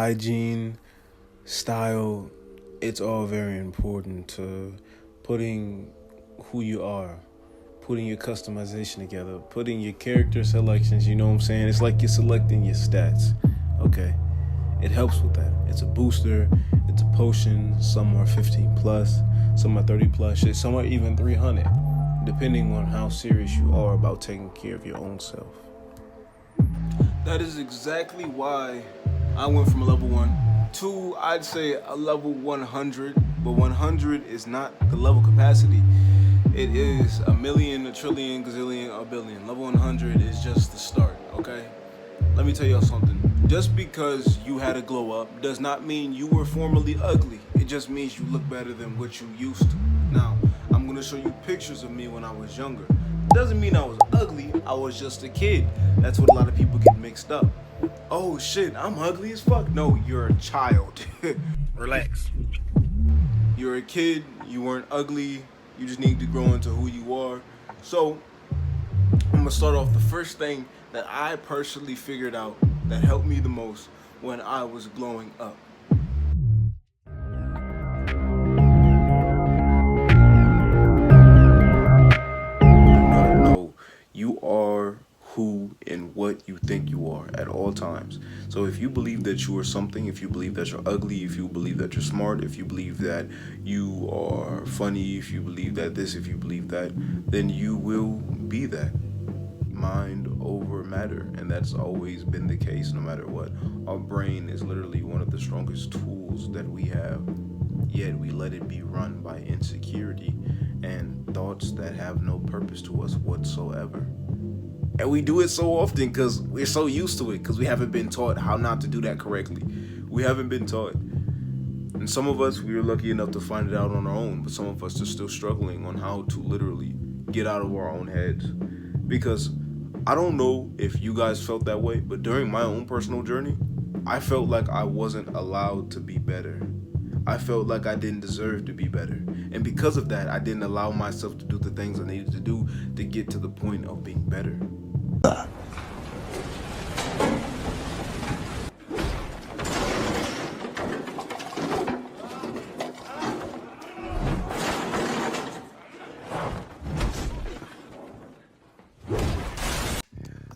hygiene, style, it's all very important to putting who you are, putting your customization together, putting your character selections, you know what I'm saying? It's like you're selecting your stats, okay? It helps with that. It's a booster, it's a potion, some are 15 plus, some are 30 plus, shit, some are even 300, depending on how serious you are about taking care of your own self. That is exactly why I went from a level 1 to, I'd say, a level 100, but 100 is not the level capacity. It is a million, a trillion, gazillion, a billion. Level 100 is just the start, okay? Let me tell y'all something. Just because you had a glow up does not mean you were formerly ugly. It just means you look better than what you used to. Now, I'm gonna show you pictures of me when I was younger. Doesn't mean I was ugly, I was just a kid. That's what a lot of people get mixed up. Oh shit, I'm ugly as fuck. No, you're a child. Relax. You're a kid, you weren't ugly, you just need to grow into who you are. So, I'm gonna start off the first thing that I personally figured out that helped me the most when I was glowing up. No, you are who and what you think you are at all times. So if you believe that you are something, if you believe that you're ugly, if you believe that you're smart, if you believe that you are funny, if you believe that this, if you believe that, then you will be that. Mind over matter, and that's always been the case no matter what. Our brain is literally one of the strongest tools that we have, yet we let it be run by insecurity and thoughts that have no purpose to us whatsoever. And we do it so often because we're so used to it, because we haven't been taught how not to do that correctly. We haven't been taught. And some of us, we were lucky enough to find it out on our own, but some of us are still struggling on how to literally get out of our own heads. Because I don't know if you guys felt that way, but during my own personal journey, I felt like I wasn't allowed to be better. I felt like I didn't deserve to be better. And because of that, I didn't allow myself to do the things I needed to do to get to the point of being better.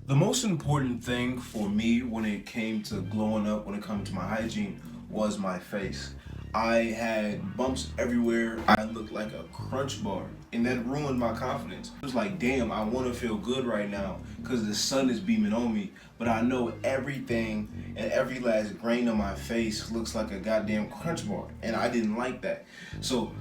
The most important thing for me when it came to glowing up, when it comes to my hygiene, was my face. I had bumps everywhere. I looked like a crunch bar, and that ruined my confidence. It was like, damn, I want to feel good right now because the sun is beaming on me, but I know everything and every last grain of my face looks like a goddamn crunch bar, and I didn't like that. So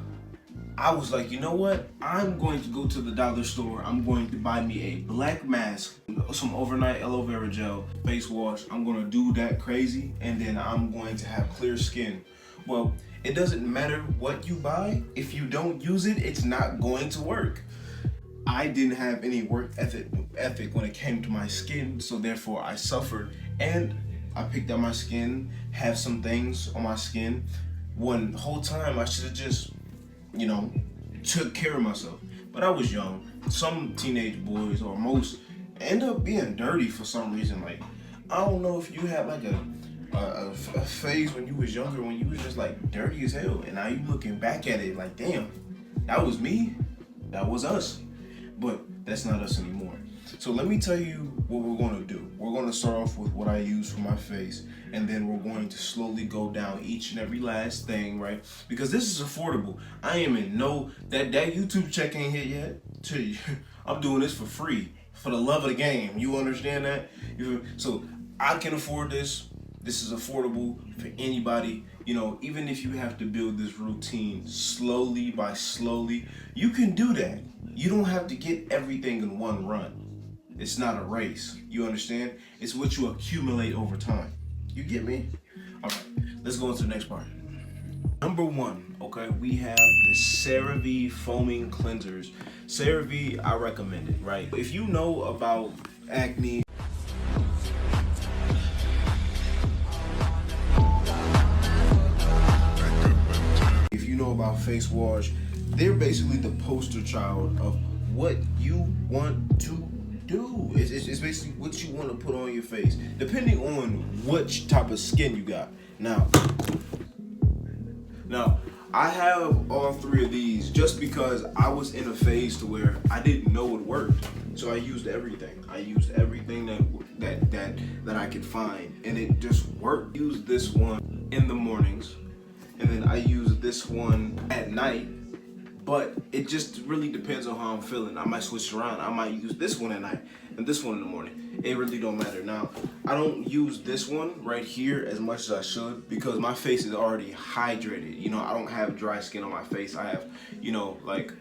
I was like, you know what? I'm going to go to the dollar store. I'm going to buy me a black mask, some overnight aloe vera gel, face wash. I'm going to do that crazy, and then I'm going to have clear skin. Well, it doesn't matter what you buy. If you don't use it, it's not going to work. I didn't have any work ethic when it came to my skin, so therefore I suffered. And I picked up my skin, have some things on my skin. One whole time I should have just, took care of myself. But I was young. Some teenage boys, or most, end up being dirty for some reason. Like, I don't know if you had like a phase when you was younger, when you was just like dirty as hell, and now you looking back at it like, damn, that was me, that was us. But that's not us anymore. So let me tell you what we're going to do. We're going to start off with what I use for my face, and then we're going to slowly go down each and every last thing, right? Because this is affordable. I am in that YouTube check ain't hit yet. I'm doing this for free, for the love of the game. You understand that? So I can afford this. This is affordable for anybody. Even if you have to build this routine slowly by slowly, you can do that. You don't have to get everything in one run. It's not a race. You understand? It's what you accumulate over time. You get me? All right, let's go into the next part. Number 1, okay, we have the CeraVe foaming cleansers. CeraVe, I recommend it, right? If you know about acne, about face wash, they're basically the poster child of what you want to do. It's basically what you want to put on your face, depending on which type of skin you got. Now, I have all three of these just because I was in a phase to where I didn't know it worked. So I used everything. I used everything that I could find, and it just worked. I used this one in the mornings, and then I used this one at night. But it just really depends on how I'm feeling. I might switch around. I might use this one at night and this one in the morning. It really don't matter. Now, I don't use this one right here as much as I should because my face is already hydrated. You know, I don't have dry skin on my face. I have, you know, like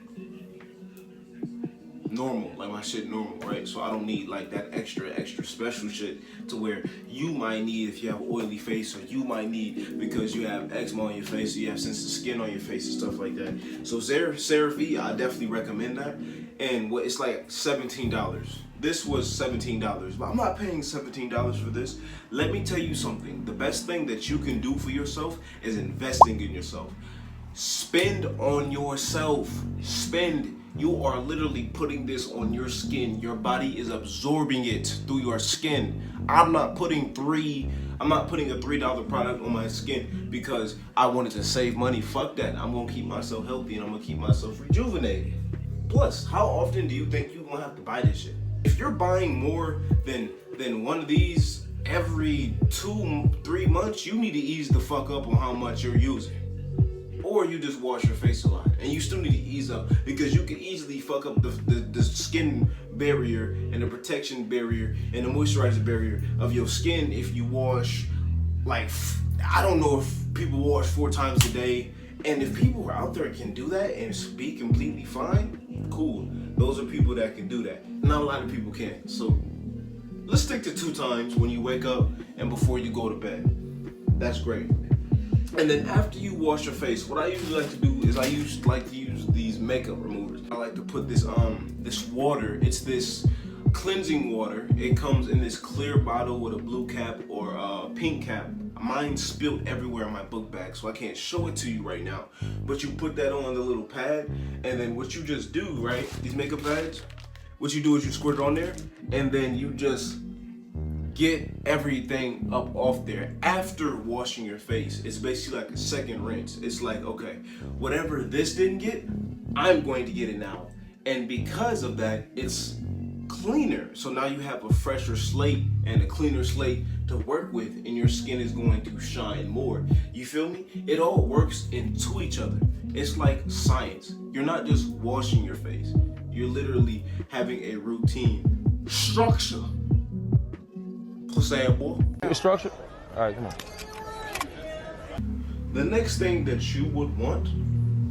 normal, like my shit normal, right? So I don't need like that extra special shit to where you might need if you have oily face, or you might need because you have eczema on your face, or you have sensitive skin on your face and stuff like that. So CeraVe, I definitely recommend that. And what it's like $17. This was $17, but I'm not paying $17 for this. Let me tell you something. The best thing that you can do for yourself is investing in yourself. Spend on yourself. Spend. You are literally putting this on your skin. Your body is absorbing it through your skin. I'm not putting a $3 product on my skin because I wanted to save money. Fuck that. I'm gonna keep myself healthy and I'm gonna keep myself rejuvenated. Plus, how often do you think you're gonna have to buy this shit? If you're buying more than one of these every 2-3 months, you need to ease the fuck up on how much you're using. Or you just wash your face a lot, and you still need to ease up because you can easily fuck up the skin barrier and the protection barrier and the moisturizer barrier of your skin if you wash, like, I don't know if people wash 4 times a day, and if people out there can do that and be completely fine, cool. Those are people that can do that. Not a lot of people can. So let's stick to 2 times when you wake up and before you go to bed. That's great. And then after you wash your face, what I usually like to do is I like to use these makeup removers. I like to put this this water. It's this cleansing water. It comes in this clear bottle with a blue cap or a pink cap. Mine spilled everywhere in my book bag, so I can't show it to you right now. But you put that on the little pad, and then what you just do, right? These makeup pads, what you do is you squirt it on there, and then you just get everything up off there after washing your face. It's basically like a second rinse. It's like, okay, whatever this didn't get, I'm going to get it now. And because of that, it's cleaner. So now you have a fresher slate and a cleaner slate to work with, and your skin is going to shine more. You feel me? It all works into each other. It's like science. You're not just washing your face. You're literally having a routine structure. Say it, boy. Structure. All right, come on. The next thing that you would want,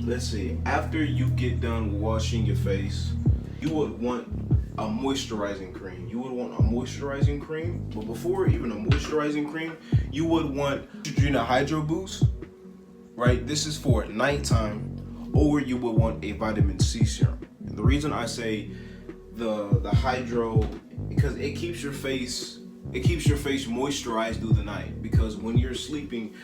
let's see, after you get done washing your face, you would want a moisturizing cream. You would want a moisturizing cream, but before even a moisturizing cream, you would want Neutrogena Hydro Boost, right? This is for nighttime, or you would want a vitamin C serum. And the reason I say the Hydro, because it keeps your face moisturized through the night, because when you're sleeping,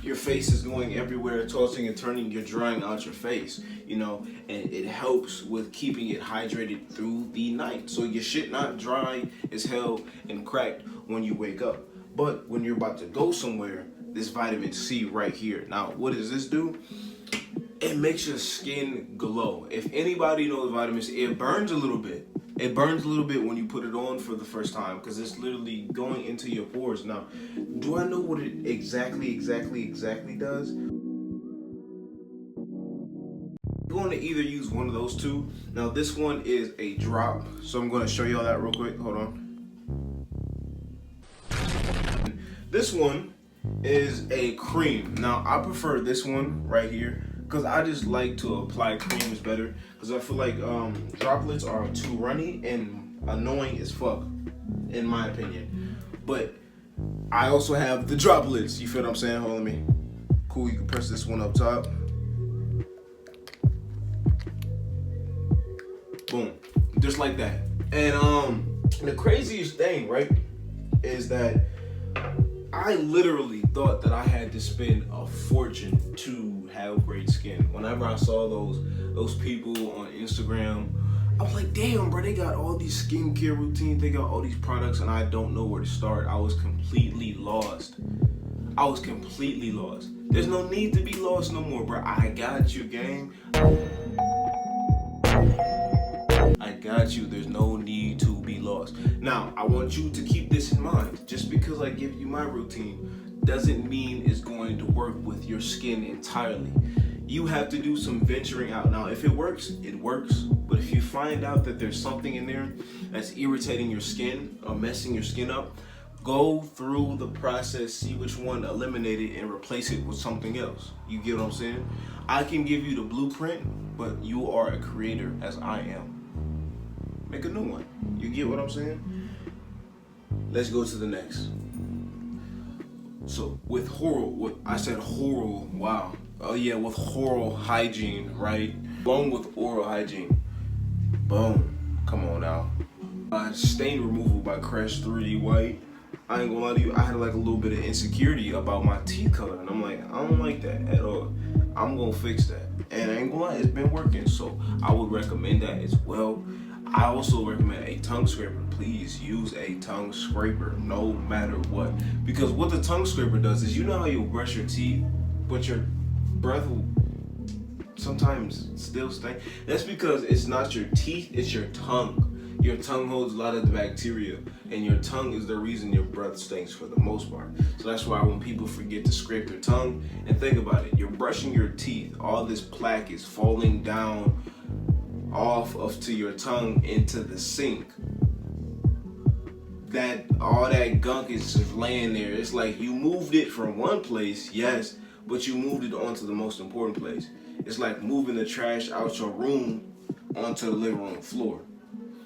your face is going everywhere, tossing and turning, you're drying out your face, you know, and it helps with keeping it hydrated through the night. So your shit not dry as hell and cracked when you wake up. But when you're about to go somewhere, this vitamin C right here. Now, what does this do? It makes your skin glow. If anybody knows vitamin C, it burns a little bit. It burns a little bit when you put it on for the first time because it's literally going into your pores. Now, do I know what it exactly does? You're going to either use one of those two. Now, this one is a drop, so I'm going to show you all that real quick. Hold on. This one is a cream. Now, I prefer this one right here, because I just like to apply creams better, because I feel like droplets are too runny and annoying as fuck, in my opinion. But I also have the droplets, you feel what I'm saying? Hold on me. Cool, you can press this one up top. Boom, just like that. And the craziest thing, right, is that I literally thought that I had to spend a fortune to have great skin. Whenever I saw those people on Instagram, I was like, damn, bro, they got all these skincare routines, they got all these products, and I don't know where to start. I was completely lost. There's no need to be lost no more, bro. I got you, gang. I got you. There's no need to be lost. Now, I want you to keep this in mind. Just because I give you my routine doesn't mean it's going to work with your skin entirely. You have to do some venturing out. Now, if it works, it works. But if you find out that there's something in there that's irritating your skin or messing your skin up, go through the process, see which one, eliminate it, and replace it with something else. You get what I'm saying? I can give you the blueprint, but you are a creator as I am. Make a new one. You get what I'm saying? Let's go to the next. So with oral hygiene, right? Along with oral hygiene. Boom. Come on now. Stain removal by Crash 3D White. I ain't gonna lie to you, I had like a little bit of insecurity about my teeth color, and I'm like, I don't like that at all. I'm gonna fix that. And I ain't gonna lie, it's been working, so I would recommend that as well. I also recommend a tongue scraper. Please use a tongue scraper no matter what. Because what the tongue scraper does is, you know how you brush your teeth, but your breath will sometimes still stink? That's because it's not your teeth, it's your tongue. Your tongue holds a lot of the bacteria, and your tongue is the reason your breath stinks for the most part. So that's why when people forget to scrape their tongue, and think about it, you're brushing your teeth, all this plaque is falling down off of to your tongue into the sink. That all that gunk is just laying there. It's like you moved it from one place, yes, but you moved it onto the most important place. It's like moving the trash out your room onto the living room floor.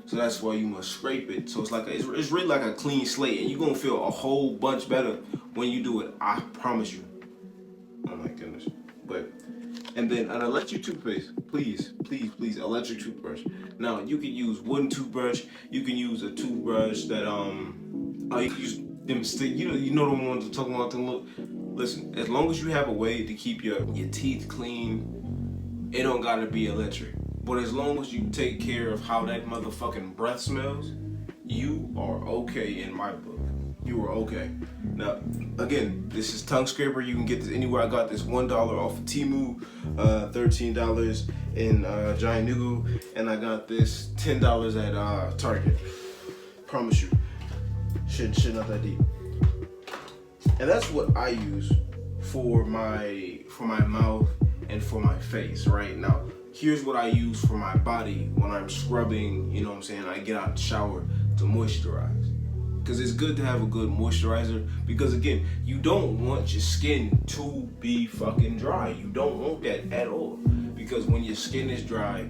So that's why you must scrape it. So it's really like a clean slate, and you're gonna feel a whole bunch better when you do it. I promise you. Oh my goodness. And then an electric toothpaste, please, electric toothbrush. Now you can use wooden toothbrush. You can use a toothbrush that you can use them stick. You know the ones I'm talking about. Them look. Listen, as long as you have a way to keep your teeth clean, it don't gotta be electric. But as long as you take care of how that motherfucking breath smells, you are okay in my book. You are okay. Now, again, this is tongue scraper. You can get this anywhere. I got this $1 off of Temu, $13 in Giant Nugu, and I got this $10 at Target. Promise you, shit not that deep. And that's what I use for my mouth and for my face. Right now, here's what I use for my body when I'm scrubbing. You know what I'm saying? I get out the shower to moisturize. Because it's good to have a good moisturizer, because again, you don't want your skin to be fucking dry. You don't want that at all, because when your skin is dry,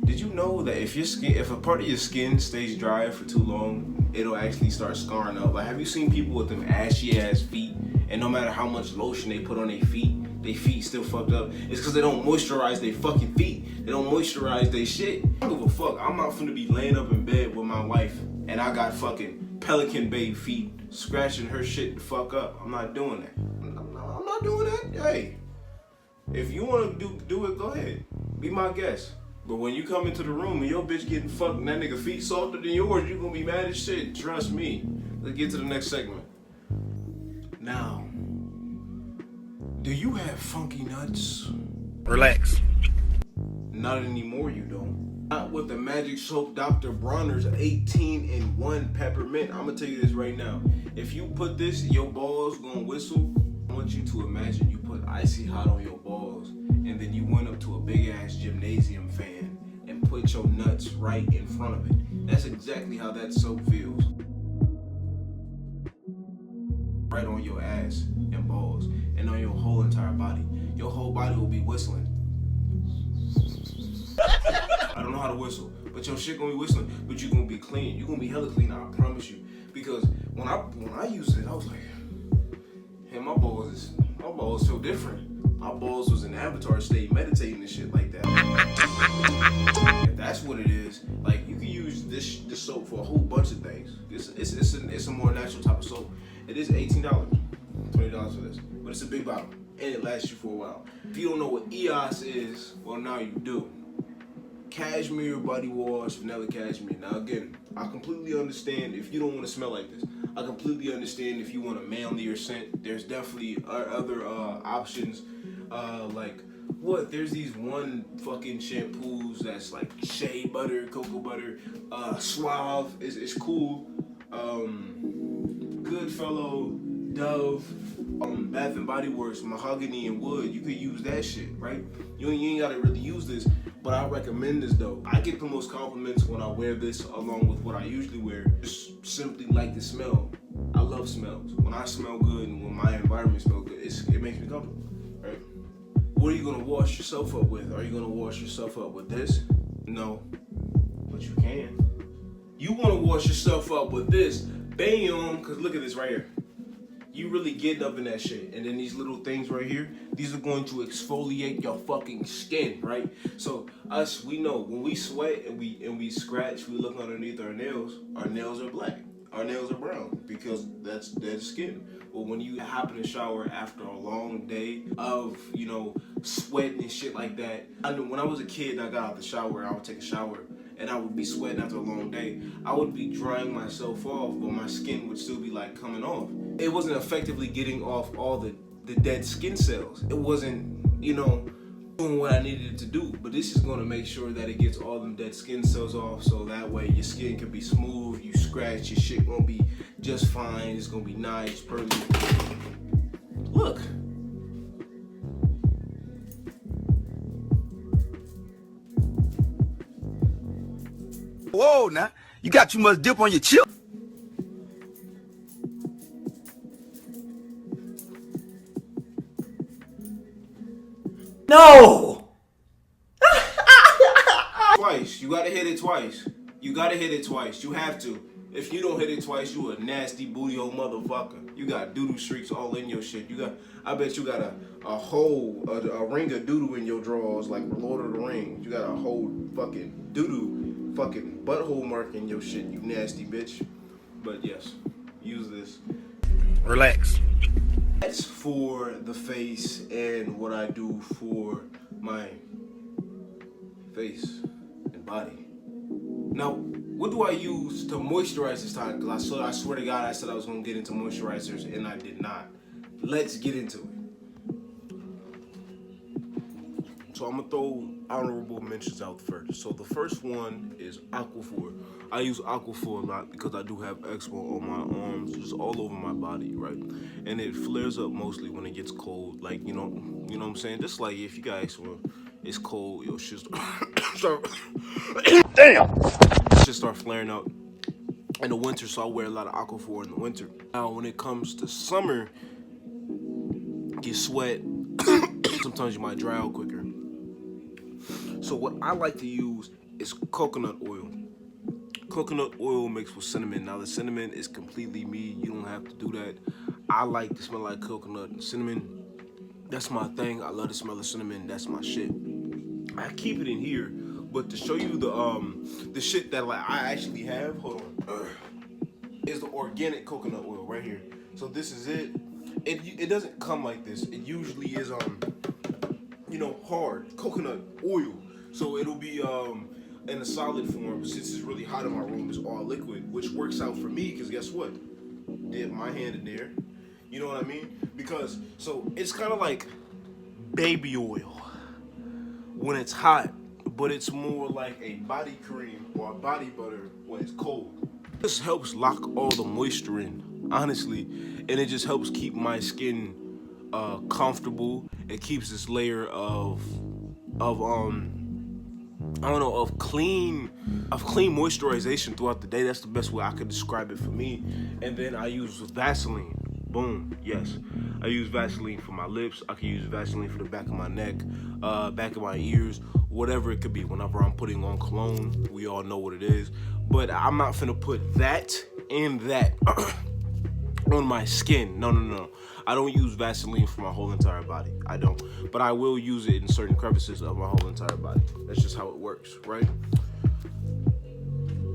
did you know that if a part of your skin stays dry for too long, it'll actually start scarring up? Like, have you seen people with them ashy ass feet, and no matter how much lotion they put on their feet still fucked up? It's because they don't moisturize their fucking feet. They don't moisturize their shit. I don't give a fuck. I'm not finna be laying up in bed with my wife and I got fucking Pelican Babe feet scratching her shit the fuck up. I'm not doing that. I'm not doing that. Hey, if you want to do it, go ahead. Be my guest. But when you come into the room and your bitch getting fucked and that nigga feet softer than yours, you gonna be mad as shit. Trust me. Let's get to the next segment. Now, do you have funky nuts? Relax. Not anymore, you don't. Not with the magic soap Dr. Bronner's 18-in-1 peppermint. I'm gonna tell you this right now. If you put this, your balls gonna whistle. I want you to imagine you put icy hot on your balls, and then you went up to a big ass gymnasium fan and put your nuts right in front of it. That's exactly how that soap feels. Right on your ass and balls, and on your whole entire body. Your whole body will be whistling. I don't know how to whistle, but your shit gonna be whistling, but you gonna be clean. You gonna be hella clean, I promise you. Because when I used it, I was like, hey, my balls feel different. My balls was in Avatar state meditating and shit like that. If that's what it is, like, you can use this soap for a whole bunch of things. It's a more natural type of soap. It is $18, $20 for this, but it's a big bottle and it lasts you for a while. If you don't know what EOS is, well, now you do. cashmere body wash, vanilla cashmere. Now again, I completely understand if you don't want to smell like this. I completely understand if you want a manlier scent. There's definitely other options, like what? There's these one fucking shampoos that's like shea butter, cocoa butter, Suave. It's cool. Goodfellow, Dove, Bath and Body Works, mahogany and wood. You could use that shit, right? You ain't gotta really use this, but I recommend this though. I get the most compliments when I wear this along with what I usually wear. Just simply like the smell. I love smells. When I smell good and when my environment smells good, it makes me comfortable, right? What are you gonna wash yourself up with? Are you gonna wash yourself up with this? No, but you can. You wanna wash yourself up with this, bam, cause look at this right here. You really getting up in that shit. And then these little things right here, these are going to exfoliate your fucking skin, right? So us, we know when we sweat and we scratch, we look underneath our nails are black. Our nails are brown because that's dead skin. Well, when you hop in the shower after a long day of, sweating and shit like that. I know when I was a kid and I got out the shower, I would take a shower and I would be sweating after a long day. I would be drying myself off, but my skin would still be like coming off. It wasn't effectively getting off all the dead skin cells. It wasn't, doing what I needed it to do. But this is gonna make sure that it gets all them dead skin cells off, so that way your skin can be smooth, you scratch, your shit gonna be just fine, it's gonna be nice, pearly. Look. Whoa, now you got too much dip on your chip. No! Twice. You gotta hit it twice. You gotta hit it twice. You have to. If you don't hit it twice, you a nasty booty old motherfucker. You got doo-doo streaks all in your shit. I bet you got a ring of doo-doo in your drawers like Lord of the Rings. You got a whole fucking doo-doo fucking butthole mark in your shit, you nasty bitch. But yes, use this. Relax. That's for the face and what I do for my face and body. Now, what do I use to moisturize this time? Because I swear to God, I said I was going to get into moisturizers and I did not. Let's get into it. So I'm going to throw honorable mentions out first. So the first one is Aquaphor. I use Aquaphor a lot because I do have eczema on my arms, just all over my body, right? And it flares up mostly when it gets cold. Like, you know what I'm saying? Just like if you got eczema, it's cold, your shit start start flaring up in the winter, so I wear a lot of Aquaphor in the winter. Now, when it comes to summer, you sweat, sometimes you might dry out quicker. So what I like to use is coconut oil. Coconut oil mixed with cinnamon. Now the cinnamon is completely me. You don't have to do that. I like to smell like coconut and cinnamon. That's my thing. I love the smell of cinnamon. That's my shit. I keep it in here, but to show you the shit that like I actually have, hold on, is the organic coconut oil right here. So this is it. It doesn't come like this. It usually is hard coconut oil. So it'll be in a solid form. Since it's really hot in my room, it's all liquid, which works out for me because guess what? Dip my hand in there. You know what I mean? Because so it's kind of like baby oil when it's hot, but it's more like a body cream or a body butter when it's cold. This helps lock all the moisture in, honestly, and it just helps keep my skin comfortable. It keeps this layer of clean moisturization throughout the day. That's the best way I could describe it for me. And then I use Vaseline. Boom, yes. I use Vaseline for my lips. I can use Vaseline for the back of my neck, back of my ears, whatever it could be. Whenever I'm putting on cologne, we all know what it is. But I'm not finna put that and that on my skin. No. I don't use Vaseline for my whole entire body. I don't. But I will use it in certain crevices of my whole entire body. That's just how it works, right?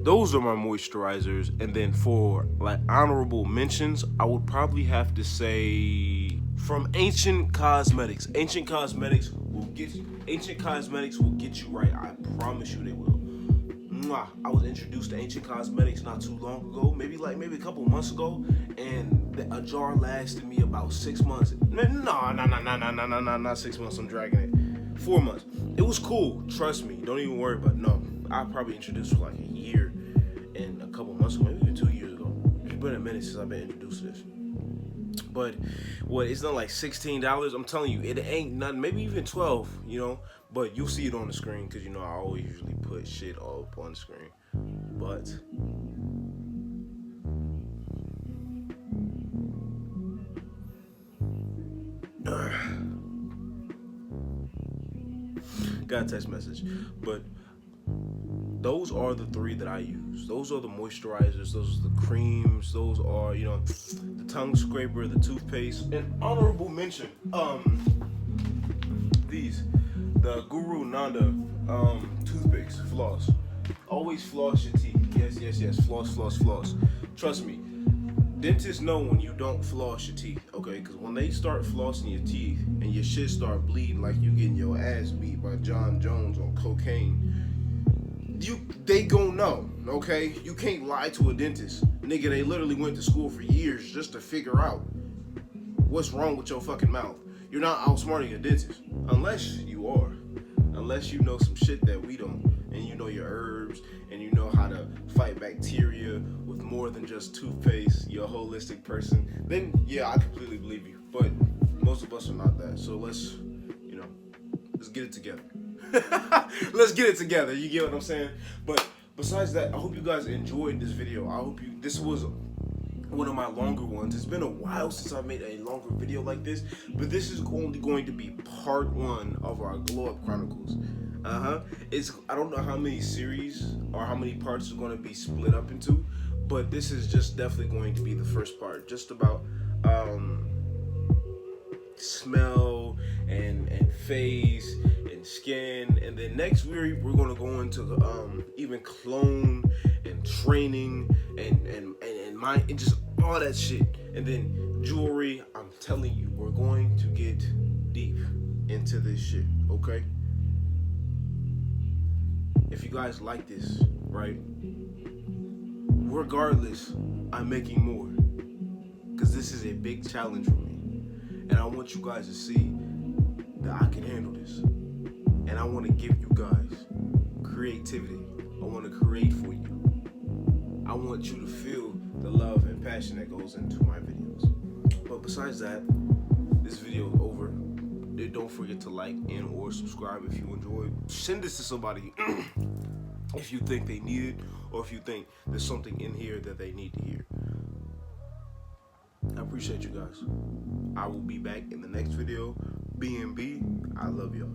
Those are my moisturizers. And then for like honorable mentions, I would probably have to say from Ancient Cosmetics. Ancient Cosmetics will get you. Ancient Cosmetics will get you right. I promise you they will. Mwah. I was introduced to Ancient Cosmetics not too long ago, maybe a couple months ago, and a jar lasted me about 6 months. No, not 6 months. I'm dragging it. 4 months. It was cool. Trust me. Don't even worry about it. No, I probably introduced for like a year and a couple months ago, maybe even 2 years ago. It's been a minute since I've been introduced to this. But what, it's not like $16. I'm telling you, it ain't nothing. Maybe even 12, you know. But you'll see it on the screen because, you know, I always usually put shit all up on the screen. But got a text message. But those are the 3 that I use. Those are the moisturizers, those are the creams, those are, you know, the tongue scraper, the toothpaste. An honorable mention, the Guru Nanda toothpaste, floss. Always floss your teeth. Yes, floss. Trust me, dentists know when you don't floss your teeth, okay? Because when they start flossing your teeth and your shit start bleeding like you getting your ass beat by John Jones on cocaine, they gon' know, okay? You can't lie to a dentist. Nigga, they literally went to school for years just to figure out what's wrong with your fucking mouth. You're not outsmarting a dentist, unless you are. Unless you know some shit that we don't, and you know your herbs, and you know how to fight bacteria with more than just toothpaste, you're a holistic person, then yeah, I completely believe you. But most of us are not that, so let's get it together. Let's get it together. You get what I'm saying? But besides that, I hope you guys enjoyed this video. This was one of my longer ones. It's been a while since I made a longer video like this, but this is only going to be part 1 of our Glow Up Chronicles. I don't know how many series or how many parts is going to be split up into, but this is just definitely going to be the first part, just about smell and face and skin, and then next we're going to go into even clone and training and mind and just all that shit, and then jewelry. I'm telling you, we're going to get deep into this shit, okay? If you guys like this, right, regardless, I'm making more, because this is a big challenge for me, and I want you guys to see that I can handle this, and I want to give you guys creativity. I want to create for you. I want you to feel the love and passion that goes into my videos. But besides that, this video is over. Don't forget to like and or subscribe if you enjoyed. Send this to somebody if you think they need it, or if you think there's something in here that they need to hear. I appreciate you guys. I will be back in the next video. BNB, I love y'all.